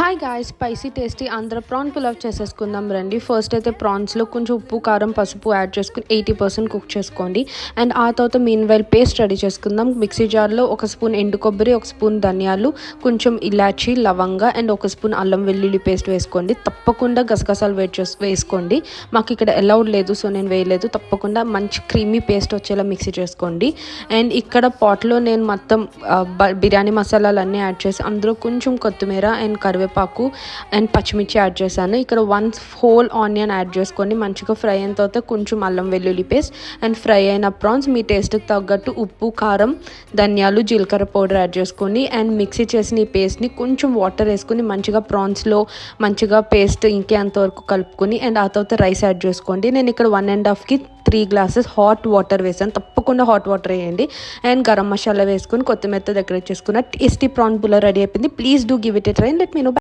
Hi guys, spicy tasty Andhra prawn pulao చేసేసుకుందాం రండి. First అయితే ప్రాన్స్లో కొంచెం ఉప్పు కారం పసుపు యాడ్ చేసుకుని 80% కుక్ చేసుకోండి. అండ్ ఆ తర్వాత మీన్ వైల్ పేస్ట్ రెడీ చేసుకుందాం. మిక్సీ జార్లో ఒక స్పూన్ ఎండు కొబ్బరి, ఒక స్పూన్ ధనియాలు, కొంచెం ఇలాచీ లవంగ అండ్ ఒక స్పూన్ అల్లం వెల్లుల్లి పేస్ట్ వేసుకోండి. తప్పకుండా గసగసాలు వేసుకోండి. మాకు ఇక్కడ అలౌడ్ లేదు, సో నేను వేయలేదు. తప్పకుండా మంచి క్రీమీ పేస్ట్ వచ్చేలా మిక్సీ చేసుకోండి. అండ్ ఇక్కడ పాట్లో నేను మొత్తం బిర్యానీ మసాలాలు అన్నీ యాడ్ చేసి అందులో కొంచెం కొత్తిమీర అండ్ కరివేపాకు అండ్ పచ్చిమిర్చి యాడ్ చేశాను. ఇక్కడ 1 హోల్ ఆనియన్ యాడ్ చేసుకొని మంచిగా ఫ్రై అయిన తర్వాత కొంచెం అల్లం వెల్లుల్లి పేస్ట్ అండ్ ఫ్రై అయిన ప్రాన్స్ మీ టేస్ట్కి తగ్గట్టు ఉప్పు కారం ధనియాలు జీలకర్ర పౌడర్ యాడ్ చేసుకొని అండ్ మిక్సీ చేసిన ఈ పేస్ట్ని కొంచెం వాటర్ వేసుకొని మంచిగా ప్రాన్స్లో మంచిగా పేస్ట్ ఇంకేంతవరకు కలుపుకొని అండ్ ఆ తర్వాత రైస్ యాడ్ చేసుకోండి. నేను ఇక్కడ 1.5కి 3 గ్లాసెస్ హాట్ వాటర్ వేసాను. తప్పకుండా హాట్ వాటర్ వేయండి. అండ్ గరం మసాలా వేసుకొని కొత్తిమీరతో డెకరేట్ చేసుకున్న టేస్టీ ప్రాన్ పులావ్ రెడీ అయిపోయింది. Please do give it a try. Let me no.